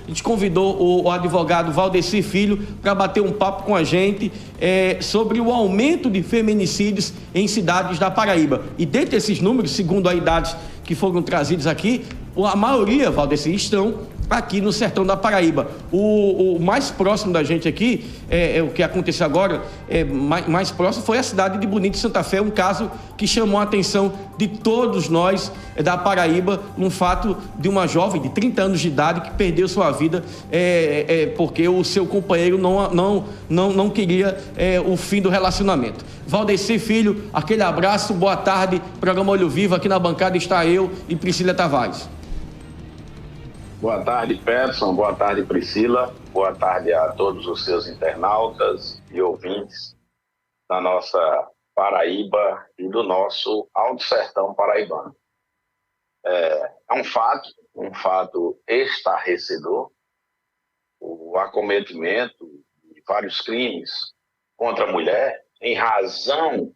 a gente convidou o advogado Valdeci Filho para bater um papo com a gente sobre o aumento de feminicídios em cidades da Paraíba. E dentre esses números, segundo as idades que foram trazidos aqui, a maioria, Valdeci, estão aqui no sertão da Paraíba. O mais próximo da gente aqui, o que aconteceu agora, mais próximo foi a cidade de Bonito de Santa Fé, um caso que chamou a atenção de todos nós da Paraíba, um fato de uma jovem de 30 anos de idade que perdeu sua vida porque o seu companheiro não queria o fim do relacionamento. Valdeci Filho, aquele abraço, boa tarde, programa Olho Vivo, aqui na bancada está eu e Priscila Tavares. Boa tarde, Peterson. Boa tarde, Priscila. Boa tarde a todos os seus internautas e ouvintes da nossa Paraíba e do nosso Alto Sertão paraibano. É um fato estarrecedor, o acometimento de vários crimes contra a mulher, em razão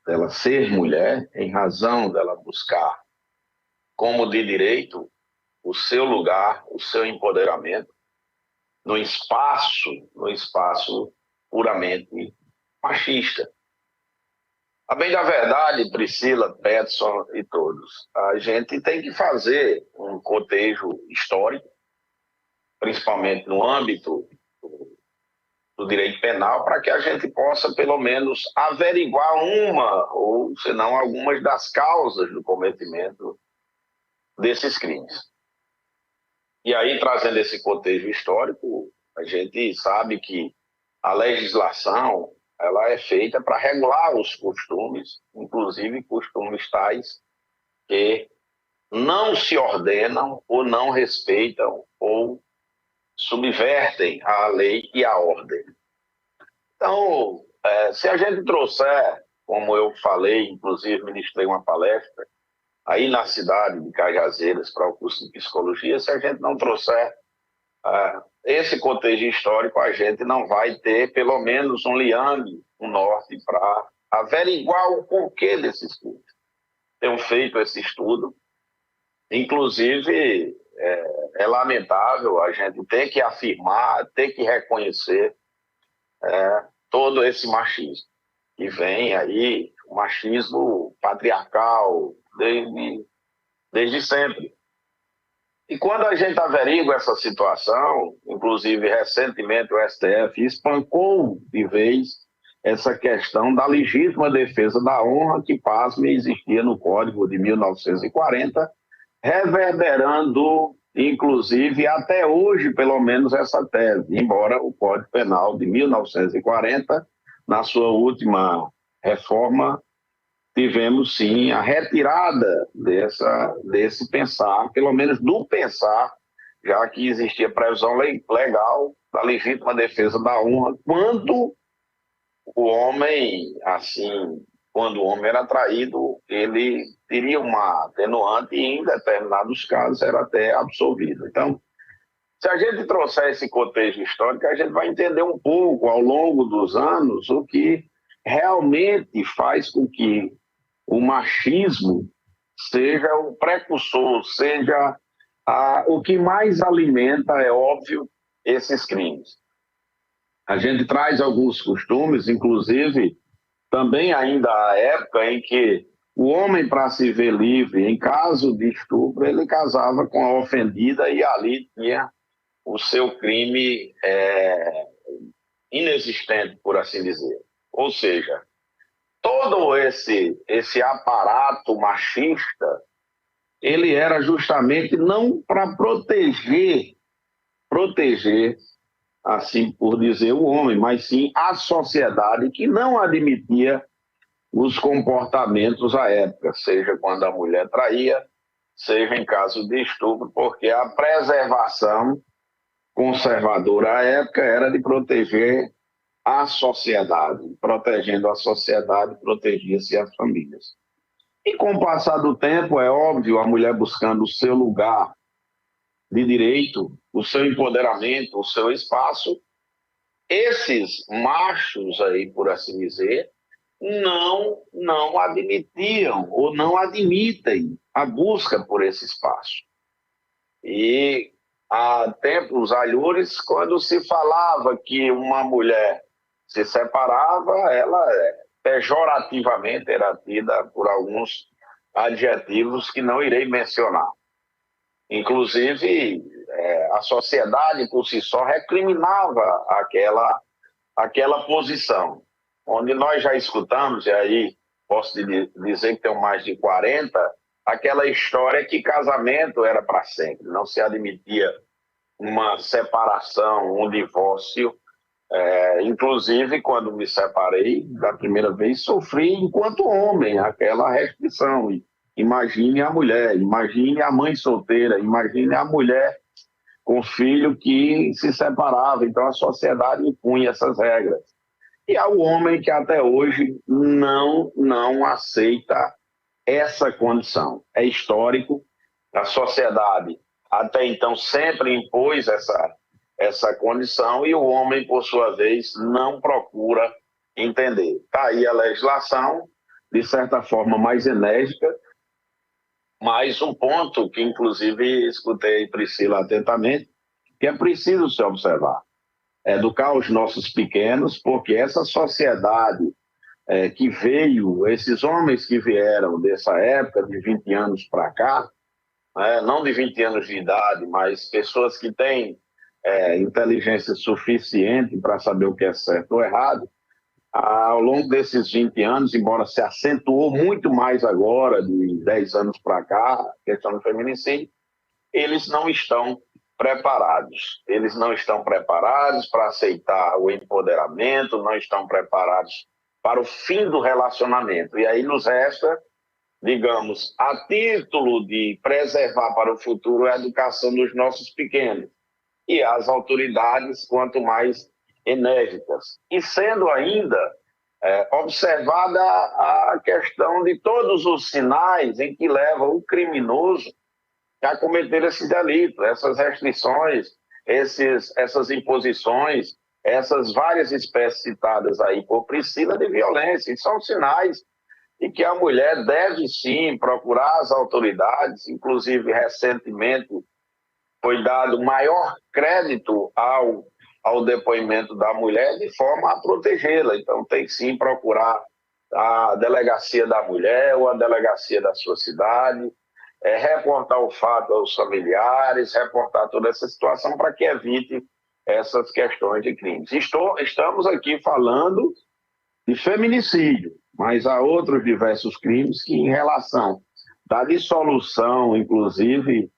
dela ser mulher, em razão dela buscar, como de direito, o seu lugar, o seu empoderamento no espaço puramente machista. A bem da verdade, Priscila, Peterson e todos, a gente tem que fazer um cotejo histórico, principalmente no âmbito do direito penal, para que a gente possa, pelo menos, averiguar uma, ou se não algumas das causas do cometimento desses crimes. E aí, trazendo esse contexto histórico, a gente sabe que a legislação ela é feita para regular os costumes, inclusive costumes tais que não se ordenam ou não respeitam ou subvertem a lei e a ordem. Então, se a gente trouxer, como eu falei, inclusive ministrei uma palestra, aí na cidade de Cajazeiras para o curso de psicologia, se a gente não trouxer esse contexto histórico, a gente não vai ter pelo menos um liame, um norte para averiguar o porquê desses crimes. Tenho feito esse estudo, inclusive é lamentável a gente ter que afirmar, ter que reconhecer todo esse machismo que vem aí, o machismo patriarcal, desde sempre. E quando a gente averigua essa situação, inclusive recentemente o STF espancou de vez essa questão da legítima defesa da honra que, pasme, existia no Código de 1940, reverberando, inclusive, até hoje, pelo menos, essa tese, embora o Código Penal de 1940, na sua última reforma, tivemos sim a retirada desse pensar, pelo menos do pensar, já que existia previsão legal da legítima defesa da honra quando o homem, quando o homem era traído, ele teria uma atenuante e em determinados casos era até absolvido. Então, se a gente trouxer esse contexto histórico, a gente vai entender um pouco ao longo dos anos o que realmente faz com que o machismo seja o precursor, seja o que mais alimenta, é óbvio, esses crimes. A gente traz alguns costumes, inclusive, também ainda a época em que o homem, para se ver livre, em caso de estupro, ele casava com a ofendida e ali tinha o seu crime inexistente, por assim dizer. Ou seja, todo esse aparato machista, ele era justamente não para proteger, assim por dizer, o homem, mas sim a sociedade que não admitia os comportamentos à época, seja quando a mulher traía, seja em caso de estupro, porque a preservação conservadora à época era de proteger a sociedade. Protegendo a sociedade, protegia-se as famílias. E com o passar do tempo, é óbvio, a mulher buscando o seu lugar de direito, o seu empoderamento, o seu espaço, esses machos aí, por assim dizer, não admitiam ou não admitem a busca por esse espaço. E há tempos alhures, quando se falava que uma mulher se separava, ela pejorativamente era tida por alguns adjetivos que não irei mencionar. Inclusive, a sociedade por si só recriminava aquela posição, onde nós já escutamos, e aí posso dizer que tenho mais de 40, aquela história que casamento era para sempre, não se admitia uma separação, um divórcio. Inclusive, quando me separei da primeira vez, sofri enquanto homem aquela restrição. Imagine a mulher, imagine a mãe solteira, imagine a mulher com filho que se separava. Então, a sociedade impunha essas regras. E há o homem que até hoje não aceita essa condição. É histórico, a sociedade até então sempre impôs essa condição e o homem, por sua vez, não procura entender. Está aí a legislação, de certa forma, mais enérgica, mas um ponto que, inclusive, escutei Priscila atentamente, que é preciso se observar. Educar os nossos pequenos, porque essa sociedade que veio, esses homens que vieram dessa época, de 20 anos para cá, não de 20 anos de idade, mas pessoas que têm inteligência suficiente para saber o que é certo ou errado, ao longo desses 20 anos, embora se acentuou muito mais agora, de 10 anos para cá, a questão do feminicídio, eles não estão preparados. Eles não estão preparados para aceitar o empoderamento, não estão preparados para o fim do relacionamento. E aí nos resta, digamos, a título de preservar para o futuro a educação dos nossos pequenos. E as autoridades, quanto mais enérgicas. E sendo ainda observada a questão de todos os sinais em que leva o criminoso a cometer esse delito, essas restrições, essas imposições, essas várias espécies citadas aí por Priscila de violência. E são sinais de que a mulher deve sim procurar as autoridades, inclusive recentemente foi dado maior crédito ao depoimento da mulher de forma a protegê-la. Então tem que sim procurar a delegacia da mulher ou a delegacia da sua cidade, reportar o fato aos familiares, reportar toda essa situação para que evite essas questões de crimes. Estamos aqui falando de feminicídio, mas há outros diversos crimes que, em relação da dissolução, inclusive,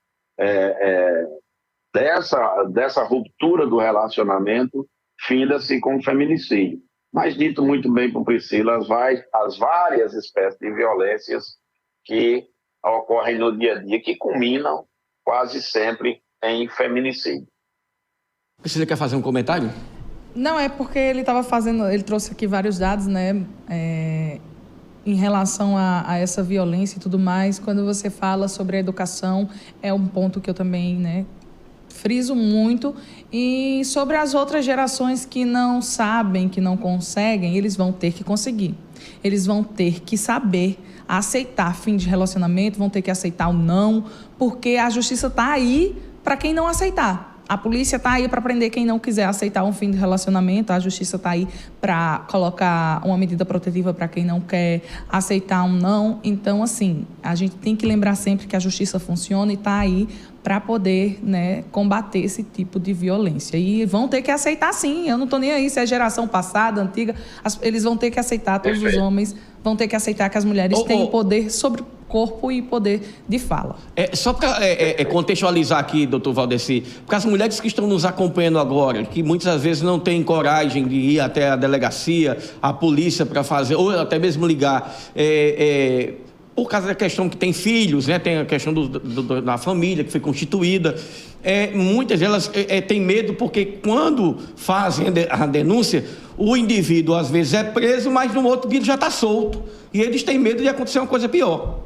dessa ruptura do relacionamento, finda-se com feminicídio. Mas, dito muito bem por Priscila, as várias espécies de violências que ocorrem no dia a dia, que culminam quase sempre em feminicídio. Priscila quer fazer um comentário? Não, é porque ele trouxe aqui vários dados, né, em relação a essa violência e tudo mais. Quando você fala sobre a educação, é um ponto que eu também, né, friso muito. E sobre as outras gerações que não sabem, que não conseguem, eles vão ter que conseguir. Eles vão ter que saber aceitar fim de relacionamento, vão ter que aceitar o não, porque a justiça está aí para quem não aceitar. A polícia está aí para prender quem não quiser aceitar um fim de relacionamento, a justiça está aí para colocar uma medida protetiva para quem não quer aceitar um não. Então, assim, a gente tem que lembrar sempre que a justiça funciona e está aí para poder, né, combater esse tipo de violência. E vão ter que aceitar, sim. Eu não estou nem aí se é geração passada, antiga. Eles vão ter que aceitar, todos os homens vão ter que aceitar que as mulheres têm poder sobre o corpo e poder de fala. Só para contextualizar aqui, doutor Valdeci, porque as mulheres que estão nos acompanhando agora, que muitas vezes não têm coragem de ir até a delegacia, a polícia para fazer, ou até mesmo ligar, por causa da questão que tem filhos, né? Tem a questão da família que foi constituída. Muitas delas têm medo porque quando fazem a denúncia, o indivíduo às vezes é preso, mas no outro dia ele já está solto. E eles têm medo de acontecer uma coisa pior.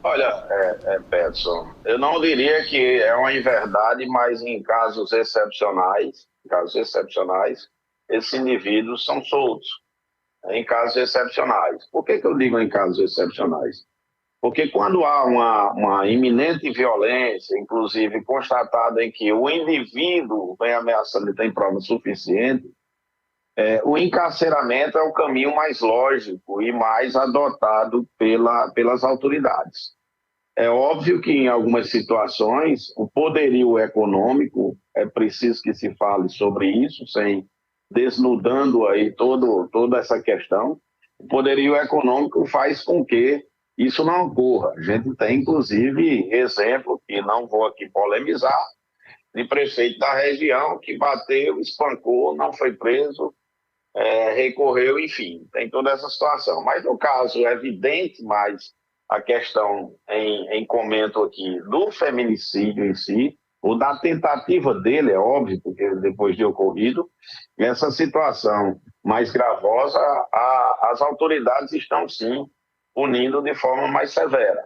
Olha, Peterson, eu não diria que é uma inverdade, mas em casos excepcionais, esses indivíduos são soltos. Em casos excepcionais. Por que eu digo em casos excepcionais? Porque quando há uma iminente violência, inclusive constatada em que o indivíduo vem ameaçando e tem prova suficiente, o encarceramento é o caminho mais lógico e mais adotado pelas autoridades. É óbvio que em algumas situações o poderio econômico, é preciso que se fale sobre isso, sem desnudando aí toda essa questão. O poderio econômico faz com que isso não ocorra. A gente tem, inclusive, exemplo, que não vou aqui polemizar, de prefeito da região que bateu, espancou, não foi preso, recorreu, enfim, tem toda essa situação. Mas no caso, é evidente, mas a questão em comento aqui do feminicídio em si, ou da tentativa dele, é óbvio, porque depois de ocorrido, essa situação mais gravosa, as autoridades estão sim punindo de forma mais severa.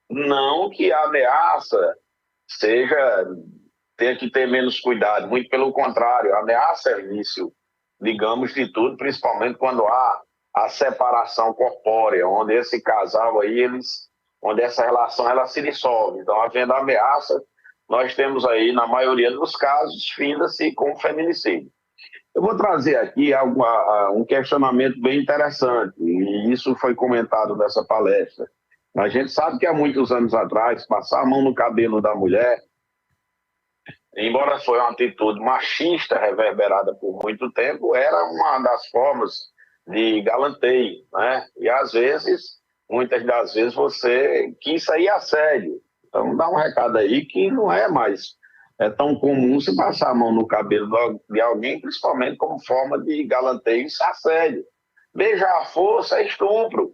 Não que a ameaça tenha que ter menos cuidado, muito pelo contrário, a ameaça é início, digamos, de tudo, principalmente quando há a separação corpórea, onde esse casal aí, onde essa relação ela se dissolve. Então, havendo ameaça, nós temos aí, na maioria dos casos, finda-se com feminicídio. Eu vou trazer aqui um questionamento bem interessante, e isso foi comentado nessa palestra. A gente sabe que há muitos anos atrás, passar a mão no cabelo da mulher, embora foi uma atitude machista reverberada por muito tempo, era uma das formas de galanteio, né? E às vezes, muitas das vezes, você quis sair a sério. Então, dá um recado aí que não é mais tão comum se passar a mão no cabelo de alguém, principalmente como forma de galanteio e assédio. Beijar à força é estupro.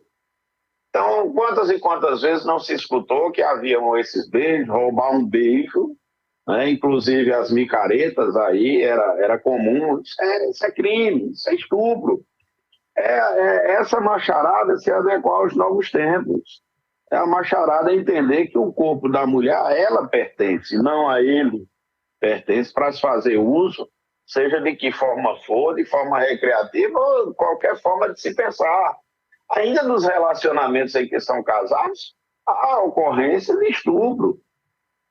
Então, quantas e quantas vezes não se escutou que haviam esses beijos, roubar um beijo, né? Inclusive as micaretas aí, era comum. Isso é crime, isso é estupro. Essa macharada se adequar aos novos tempos. É a macharada entender que o corpo da mulher, a ela pertence, não a ele pertence, para se fazer uso, seja de que forma for, de forma recreativa ou qualquer forma de se pensar. Ainda nos relacionamentos em que são casados, há ocorrência de estupro,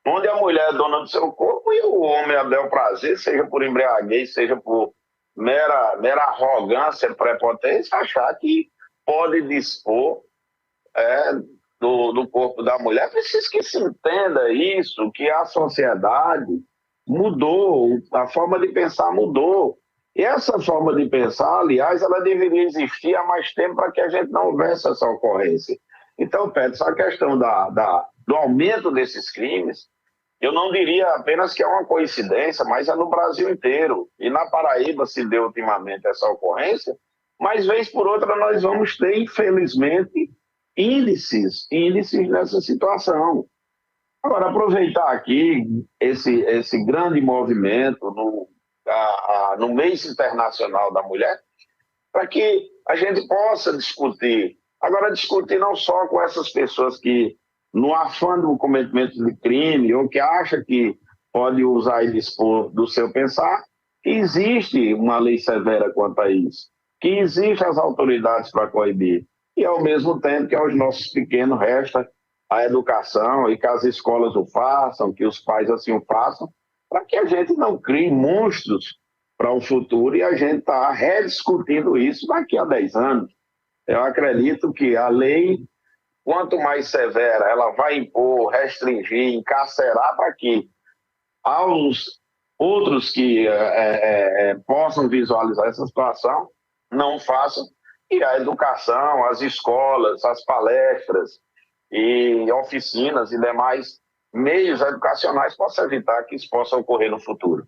onde a mulher é dona do seu corpo e o homem é bel prazer, seja por embriaguez, seja por mera arrogância, prepotência, achar que pode dispor do corpo da mulher. É preciso que se entenda isso, que a sociedade mudou, a forma de pensar mudou. E essa forma de pensar, aliás, ela deveria existir há mais tempo para que a gente não houvesse essa ocorrência. Então, Pedro, essa questão do aumento desses crimes, eu não diria apenas que é uma coincidência, mas é no Brasil inteiro. E na Paraíba se deu ultimamente essa ocorrência, mas vez por outra nós vamos ter, infelizmente, índices nessa situação. Agora, aproveitar aqui esse grande movimento no mês internacional da mulher, para que a gente possa discutir. Agora, discutir não só com essas pessoas que, no afã do cometimento de crime, ou que acha que pode usar e dispor do seu pensar, que existe uma lei severa quanto a isso, que existem as autoridades para coibir, e ao mesmo tempo que aos nossos pequenos resta a educação e que as escolas o façam, que os pais assim o façam, para que a gente não crie monstros para o futuro e a gente está rediscutindo isso daqui a 10 anos. Eu acredito que a lei, quanto mais severa, ela vai impor, restringir, encarcerar para que aos outros que possam visualizar essa situação não façam. E a educação, as escolas, as palestras e oficinas e demais meios educacionais possam evitar que isso possa ocorrer no futuro.